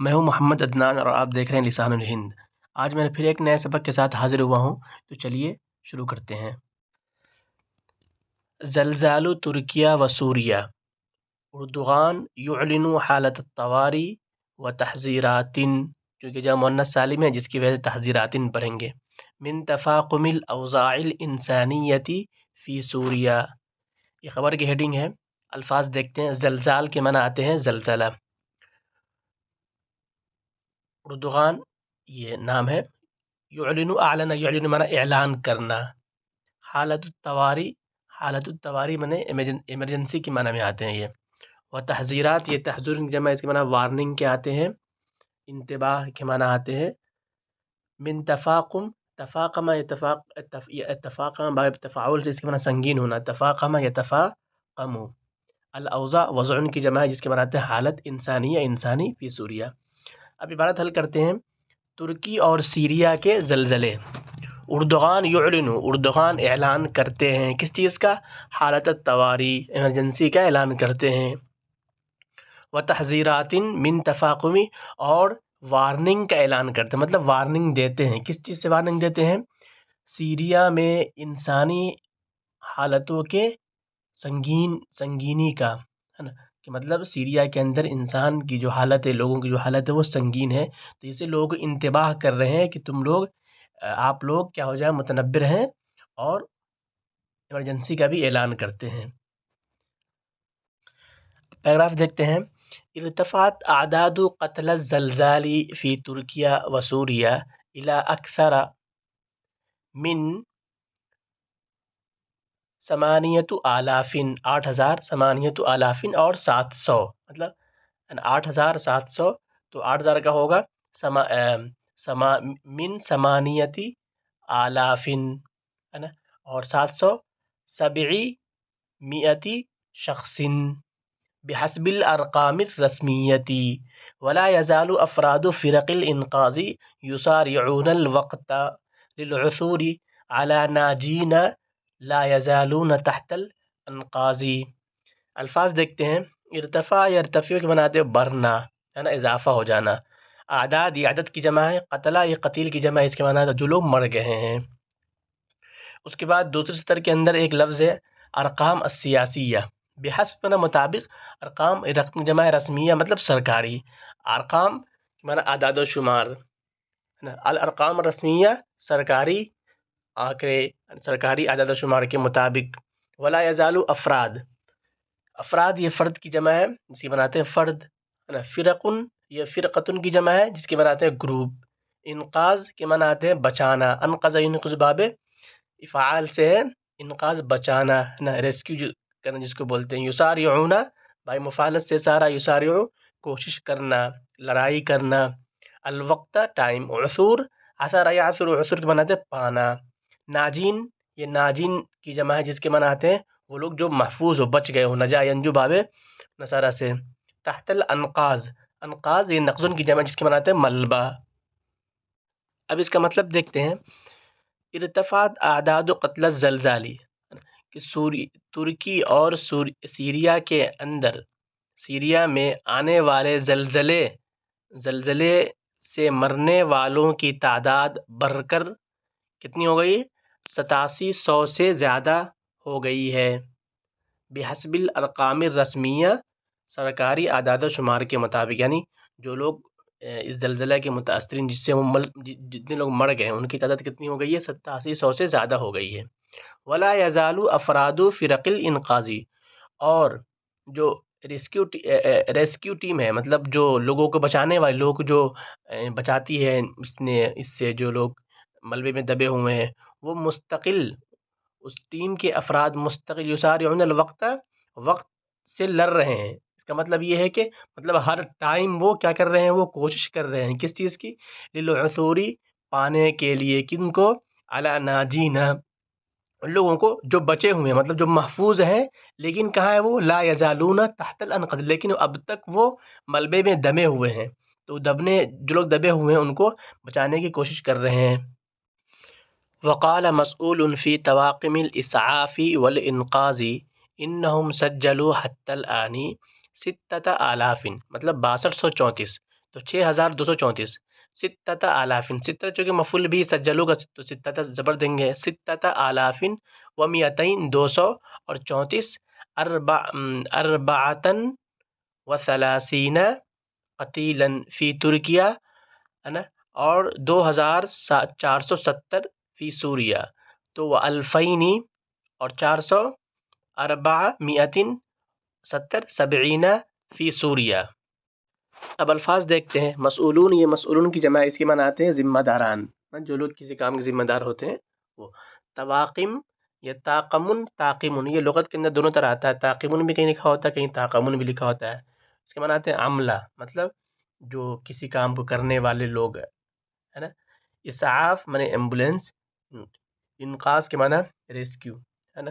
میں ہوں محمد عدنان اور آپ دیکھ رہے ہیں لسان الہند۔ آج میں پھر ایک نئے سبق کے ساتھ حاضر ہوا ہوں، تو چلیے شروع کرتے ہیں۔ زلزال ترکیہ و سوریہ، اردوغان یعلن حالت الطواری و تحذیرات، کیونکہ جب مؤنث سالم ہے جس کی وجہ سے تحذیرات پڑھیں گے، من تفاقم الاوضاع الانسانیتی فی سوریہ۔ یہ خبر کی ہیڈنگ ہے۔ الفاظ دیکھتے ہیں۔ زلزال کے معنی آتے ہیں زلزلہ، اردوغان یہ نام ہے، اعلن یعلن معنی اعلان کرنا، حالت الطواری معنی ایمرجنسی کے معنی میں آتے ہیں یہ، و تحذیرات یہ تحذیر کی جمع، اس کے معنی وارننگ کے آتے ہیں، انتباہ کے معنی آتے ہیں، من تفاقم اتفاقم باب تفاعل سے اس کے معنی سنگین ہونا، تفاقم یتفاقم، الاوضاع وضع کی جمع ہے جس کے معنی آتے ہیں حالت انسانی یا انسانی فی سوریہ۔ اب عبارت حل کرتے ہیں۔ ترکی اور سیریا کے زلزلے، اردوغان اعلان کرتے ہیں کس چیز کا؟ حالت الطواری، ایمرجنسی کا اعلان کرتے ہیں، و تحذیرات من تفاقمی، اور وارننگ کا اعلان کرتے ہیں، مطلب وارننگ دیتے ہیں۔ کس چیز سے وارننگ دیتے ہیں؟ سیریا میں انسانی حالتوں کے سنگینی کا، ہے نا، کہ مطلب سیریا کے اندر انسان کی جو حالت ہے، لوگوں کی جو حالت ہے وہ سنگین ہے، تو اسے لوگوں کو انتباہ کر رہے ہیں کہ آپ لوگ کیا ہو جائے، متنبر ہیں، اور ایمرجنسی کا بھی اعلان کرتے ہیں۔ پیراگراف دیکھتے ہیں۔ ارتفعت اعداد قتل الزلزال فی ترکیہ و سوریہ الى اکثر من 8,000، 8,000 اور 700، مطلب 8,700، تو 8,000 کا ہوگا من 8,000، ہے نا، اور 700 700 شخص بحسب الارقام الرسمیتی، ولا يزال افراد فرق الانقاذ يسارعون الوقت للعثور على ناجین لا يزالون تحت الانقاذ۔ الفاظ دیکھتے ہیں۔ ارتفاع یا ارتفع کے بناتے ہیں بڑھنا، ہے نا، اضافہ ہو جانا۔ اعداد یہ عدد کی جمع ہے، قتلہ یہ قتیل کی جمع ہے، اس کے معنی ہے جو لوگ مر گئے ہیں۔ اس کے بعد دوسرے سطر کے اندر ایک لفظ ہے ارقام السیاسیہ، بحسب مطابق، ارقام رقم جمع ہے، رسمیہ مطلب سرکاری، ارقام معنی اعداد و شمار، ہے نا، الارقام الرسمیہ سرکاری آنکڑے، سرکاری اعداد و شمار کے مطابق۔ ولا یزال افراد یہ فرد کی جمع ہے جس کی بناتے ہیں فرد، ہے نا، فرقن یہ فرقتن کی جمع ہے جس کی بناتے ہیں گروپ۔ انقاذ کے معنی آتے ہیں بچانا، انقذ ینقذ باب افعال سے ہے، انقاذ بچانا، ہے نا، ریسکیو کرنا جس کو بولتے ہیں۔ یسارعون بھائی مفعلت سے سارا، یسارع کوشش کرنا، لڑائی کرنا، الوقت ٹائم، عثور عثر یعثر، عثر کے بناتے ہیں پانا۔ ناجین یہ ناجین کی جمع ہے جس کے معنی آتے ہیں وہ لوگ جو محفوظ ہو، بچ گئے ہو، نجا ینجو باب نصارہ سے۔ تحت الانقاذ، انقاذ یہ نقزن کی جمع جس کے معنی آتے ہیں ملبہ۔ اب اس کا مطلب دیکھتے ہیں۔ ارتفعت اعداد قتل الزلزالی، کہ ترکی اور سیریا کے اندر، سیریا میں آنے والے زلزلے سے مرنے والوں کی تعداد بڑھ کر کتنی ہو گئی؟ 8700 سے زیادہ ہو گئی ہے، بحسب الارقام الرسمیہ سرکاری اعداد و شمار کے مطابق، یعنی جو لوگ اس زلزلہ کے متاثرین جس سے جتنے لوگ مر گئے ہیں ان کی تعداد کتنی ہو گئی ہے؟ 8700 سے زیادہ ہو گئی ہے۔ ولا یزال افراد فرق الانقاذ، اور جو ریسکیو ٹیم ہے، مطلب جو لوگوں کو بچانے والے لوگ جو بچاتی ہے اس سے جو لوگ ملبے میں دبے ہوئے ہیں، وہ مستقل، اس ٹیم کے افراد مستقل یسارعون الوقت، وقت سے لڑ رہے ہیں۔ اس کا مطلب یہ ہے کہ مطلب ہر ٹائم وہ کیا کر رہے ہیں؟ وہ کوشش کر رہے ہیں کس چیز کی؟ للعثور پانے کے لیے، کن کو؟ علی ناجین لوگوں کو جو بچے ہوئے ہیں، مطلب جو محفوظ ہیں، لیکن کہاں ہے وہ؟ لا یزالون تحت الانقاذ، لیکن اب تک وہ ملبے میں دبے ہوئے ہیں، تو جو لوگ دبے ہوئے ہیں ان کو بچانے کی کوشش کر رہے ہیں۔ وقال مسؤول فی طواقم الاسعاف والانقاذ انہم سجلوا حتی الآن 6,000، مطلب 6234، تو 6234. ستۃ آلافن، ستہ چونکہ مفعول بھی سجلو کا تو ستۃ زبر دیں گے، ستۃ آلافن و میتین 200 اور 34 اربعتن و ثلاثین قتیلا فی ترکیہ، ہے نا، اور 2470 فی سوریہ، تو وہ الفینی اور 400 470 70 فی سوریہ. اب الفاظ دیکھتے ہیں. مسئولون، یہ مسئولون کی جمع اس کی معنی آتے ہیں ذمہ داران، جو لوگ کسی کام کے ذمہ دار ہوتے ہیں وہ. تواقم، یہ تاقمن تاقمن، یہ لغت کے اندر دونوں طرح آتا ہے، تاقمن بھی کہیں لکھا ہوتا ہے، کہیں تاقمن بھی لکھا ہوتا ہے. اس کے معنی آتے ہیں عملہ، مطلب جو کسی کام کو کرنے والے لوگ، ہے نا. اسعاف معنی ایمبولینس، انقاذ کے معنی ریسکیو، ہے نا،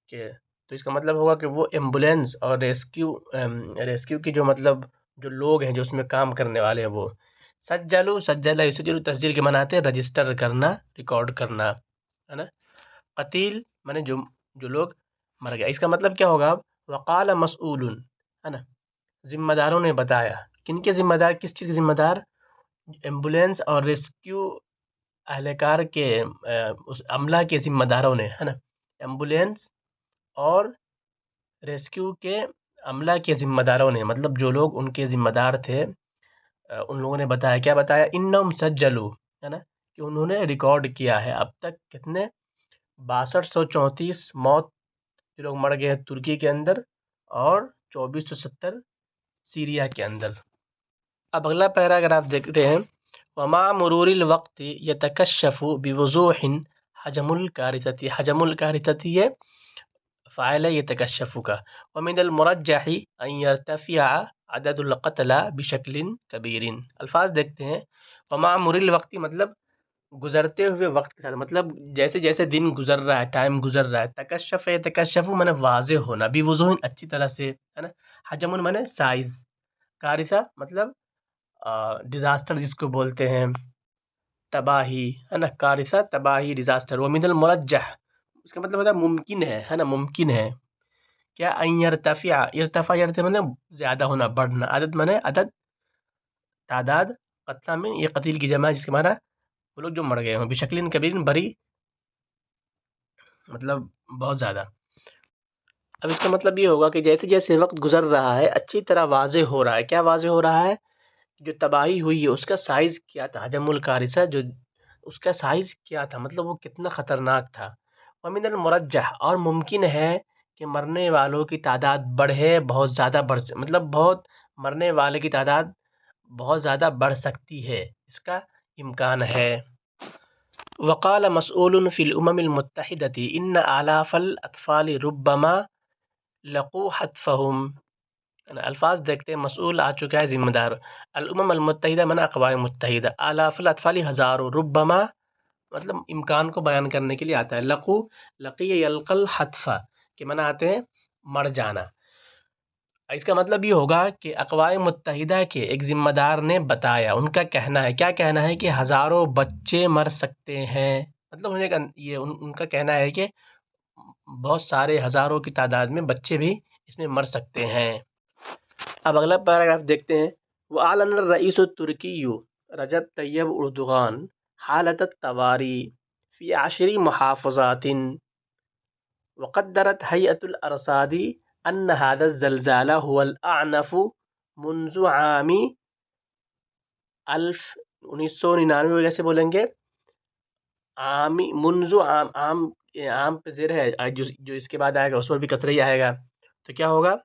کہ تو اس کا مطلب ہوگا کہ وہ ایمبولینس اور ریسکیو کی جو مطلب جو لوگ ہیں جو اس میں کام کرنے والے ہیں وہ. سجلو، سجلہ یسجلو تسجیل کے معنی آتے ہیں رجسٹر کرنا، ریکارڈ کرنا، ہے نا. قتیل معنی جو لوگ مر گئے. اس کا مطلب کیا ہوگا؟ وقال مسئول، ہے نا، ذمہ داروں نے بتایا. کن کے ذمہ دار؟ کس چیز کے ذمہ دار؟ ایمبولینس اور ریسکیو اہلکار کے اس عملہ کے ذمہ داروں نے، ہے نا. ایمبولینس اور ریسکیو کے عملہ کے ذمہ داروں نے، مطلب جو لوگ ان کے ذمہ دار تھے، ان لوگوں نے بتایا. کیا بتایا؟ انہم سجلو، ہے نا، کہ انہوں نے ریکارڈ کیا ہے اب تک کتنے 6234 موت جو لوگ مر گئے ہیں ترکی کے اندر، اور 2470 سیریا کے اندر. اب اگلا پیراگراف دیکھتے ہیں. ومع مرور الوقت یتکشف بوضوح حجم الکارثۃ. حجم الکارثۃ یہ فاعل یتکشف کا. ومن المرجح ان يرتفع عدد القتلى بشکل کبیر. الفاظ دیکھتے ہیں. ومع مرور الوقت مطلب گزرتے ہوئے وقت کے ساتھ، مطلب جیسے جیسے دن گزر رہا ہے، ٹائم گزر رہا ہے. تکشف یتکشف معنی واضح ہونا، بوضوح اچھی طرح سے، ہے نا. حجم معنی سائز، کارثہ مطلب ڈیزاسٹر جس کو بولتے ہیں، تباہی، ہے نا. کارثہ تباہی، ڈیزاسٹر. ومن المرجح اس کا مطلب ہوتا ہے ممکن ہے نا، ممکن ہے. کیا؟ ان یرتفع، ارتفاع ارتفاع مطلب زیادہ ہونا، بڑھنا. عدد معنی عدد، تعداد. قتلہ میں یہ قتیل کی جمع ہے جس کے معنی وہ لوگ جو مر گئے ہوں. بشکل کبیر بڑی، مطلب بہت زیادہ. اب اس کا مطلب یہ ہوگا کہ جیسے جیسے وقت گزر رہا ہے اچھی طرح واضح ہو رہا ہے. کیا واضح ہو رہا ہے؟ جو تباہی ہوئی ہے اس کا سائز کیا تھا. حجم الکارثہ جو اس کا سائز کیا تھا، مطلب وہ کتنا خطرناک تھا. ومن المرجح اور ممکن ہے کہ مرنے والوں کی تعداد بڑھے، بہت زیادہ بڑھ، مطلب بہت مرنے والے کی تعداد بہت زیادہ بڑھ سکتی ہے، اس کا امکان ہے. وقال مسؤول في الأمم المتحدة إن آلاف الأطفال ربما لقوا حتفهم. الفاظ دیکھتے ہیں. مسئول آ چکا ہے ذمہ دار. الامم المتحدہ من اقوام متحدہ. آلاف الاطفال ہزاروں، ربما مطلب امکان کو بیان کرنے کے لیے آتا ہے. لقو، لقی یلقى الحتف کہ معنی آتے ہیں مر جانا. اس کا مطلب یہ ہوگا کہ اقوام متحدہ کے ایک ذمہ دار نے بتایا، ان کا کہنا ہے. کیا کہنا ہے؟ کہ ہزاروں بچے مر سکتے ہیں. مطلب یہ ان کا کہنا ہے کہ بہت سارے ہزاروں کی تعداد میں بچے بھی اس میں مر سکتے ہیں. اب اگلا پیراگراف دیکھتے ہیں. وَأَعْلَنَ الرَّئِيسُ التُّرْكِيُّ رجب طیب اردوغان حالت الطوارئ فی 10 محافظات. وقدرت هيئة الأرصاد أن هذا الزلزال هو الأعنف منذ عام 1999. کیسے بولیں گے؟ منذ عام پہ زیر ہے، جو اس کے بعد آئے گا اس پر بھی کسرہ ہی آئے گا، تو کیا ہوگا؟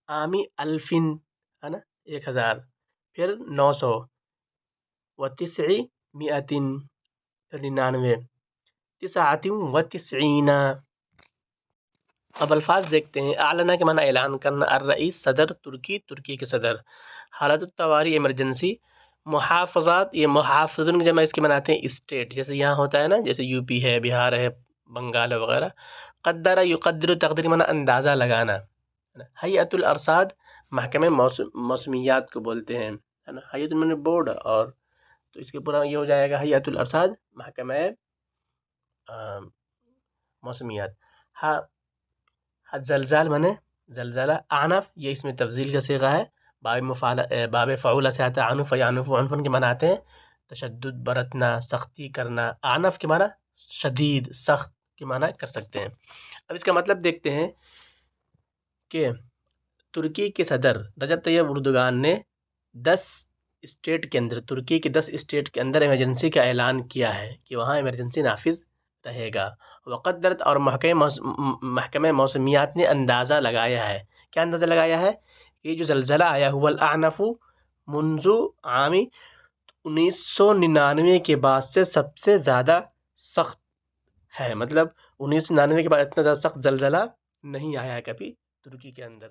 عامی الفن، ہے نا، 1000، پھر 900، و 900 پھر 99، 99. اب الفاظ دیکھتے ہیں. اعلانہ کے معنی اعلان کرنا. الرئیس صدر، ترکی کے صدر. حالت الطوارئ ایمرجنسی. محافظات، یہ محافظن کی جمع اس کے معنی آتے ہیں اسٹیٹ، جیسے یہاں ہوتا ہے نا، جیسے یو پی ہے، بہار ہے، بنگال ہے وغیرہ. قدر یقدر تقدیر معنی اندازہ لگانا. ہیئۃ الارصاد محکمہ موسمیات کو بولتے ہیں، ہے نا. ہیئۃ معنی بورڈ، اور تو اس کے پورا یہ ہو جائے گا ہیئۃ الارصاد محکمہ موسمیات. زلزال معنی زلزلہ. اعنف یہ اس میں تفضیل کا صیغہ ہے. باب فعول سے آتا ہے عنف، یعنف عنفن کے معنی آتے ہیں تشدد برتنا، سختی کرنا. عنف کے معنی شدید سخت کے معنی کر سکتے ہیں. اب اس کا مطلب دیکھتے ہیں کہ ترکی کے صدر رجب طیب اردوغان نے 10 اسٹیٹ کے اندر، ترکی کے 10 اسٹیٹ کے اندر ایمرجنسی کا اعلان کیا ہے کہ وہاں ایمرجنسی نافذ رہے گا. وقدرت اور محکمہ موسمیات نے اندازہ لگایا ہے. کیا اندازہ لگایا ہے؟ یہ جو زلزلہ آیا ہوا الاعنف منذ عام 1999 کے بعد سے سب سے زیادہ سخت ہے. مطلب 1999 کے بعد اتنا زیادہ سخت زلزلہ نہیں آیا ہے کبھی ترکی کے اندر.